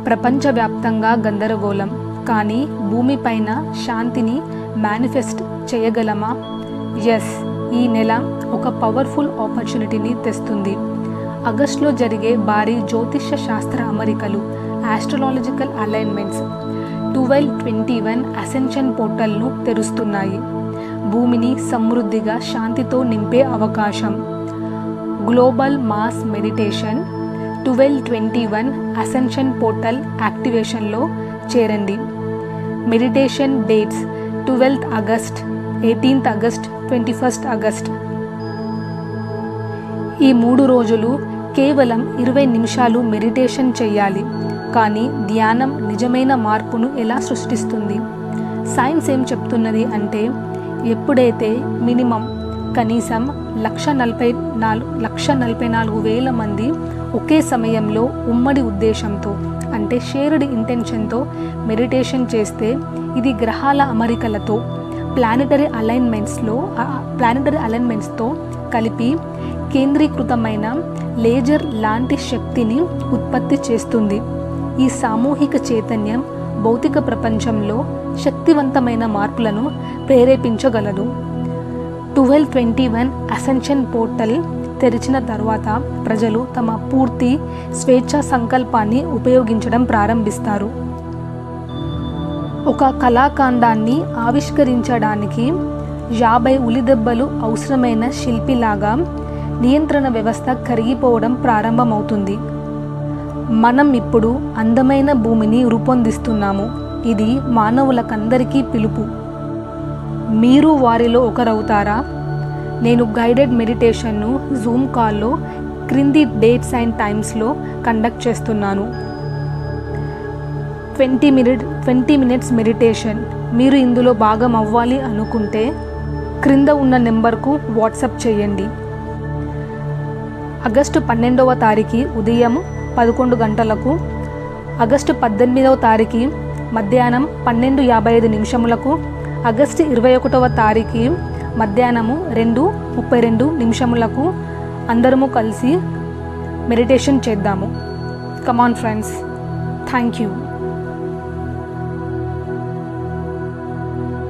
ప్రపంచవ్యాప్తంగా గందరగోళం, కానీ భూమిపైన శాంతిని మేనిఫెస్ట్ చేయగలమా? ఎస్, ఈ నెల ఒక పవర్ఫుల్ ఆపర్చునిటీని తెస్తుంది. ఆగస్టులో జరిగే భారీ జ్యోతిష్య శాస్త్ర అమరికలు, ఆస్ట్రాలజికల్ అలైన్మెంట్స్ 1221 అసెన్షన్ పోర్టల్ను తెరుస్తున్నాయి. భూమిని సమృద్ధిగా శాంతితో నింపే అవకాశం. Global mass meditation 1221 ascension portal యాక్టివేషన్లో చేరండి. Meditation dates 12th August, 18th August, 21st August. ఈ 3 రోజులు కేవలం 20 నిమిషాలు మెడిటేషన్ చేయాలి. కానీ ధ్యానం నిజమైన మార్పును ఎలా సృష్టిస్తుంది? సైన్స్ ఏం చెప్తున్నది అంటే, ఎప్పుడైతే కనీసం 1,44,000 మంది ఒకే సమయంలో ఉమ్మడి ఉద్దేశంతో, అంటే షేర్డ్ ఇంటెన్షన్తో మెడిటేషన్ చేస్తే, ఇది గ్రహాల అమరికలతో ప్లానెటరీ అలైన్మెంట్స్తో కలిపి కేంద్రీకృతమైన లేజర్ లాంటి శక్తిని ఉత్పత్తి చేస్తుంది. ఈ సామూహిక చైతన్యం భౌతిక ప్రపంచంలో శక్తివంతమైన మార్పులను ప్రేరేపించగలదు. 1221 అసెన్షన్ పోర్టల్ తెరిచిన తర్వాత ప్రజలు తమ పూర్తి స్వేచ్ఛా సంకల్పాన్ని ఉపయోగించడం ప్రారంభిస్తారు. ఒక కళాఖండాన్ని ఆవిష్కరించడానికి 50 ఉలిదెబ్బలు అవసరమైన శిల్పిలాగా నియంత్రణ వ్యవస్థ కరిగిపోవడం ప్రారంభమవుతుంది. మనం ఇప్పుడు అందమైన భూమిని రూపొందిస్తున్నాము. ఇది మానవులకందరికీ పిలుపు. మీరు వారిలో ఒకరవుతారా? నేను గైడెడ్ మెడిటేషన్ను జూమ్ కాల్లో క్రింది డేట్స్ అండ్ టైమ్స్లో కండక్ట్ చేస్తున్నాను. 20 minutes మెడిటేషన్. మీరు ఇందులో భాగం అవ్వాలి అనుకుంటే క్రింద ఉన్న నెంబర్కు వాట్సాప్ చేయండి. ఆగస్టు 12వ తారీఖు ఉదయం 11 గంటలకు, ఆగస్టు 18వ తారీఖు మధ్యాహ్నం 12:55, ఆగస్టు 21వ తారీఖు మధ్యాహ్నము 2:32 అందరము కలిసి మెడిటేషన్ చేద్దాము. Come on friends, thank you.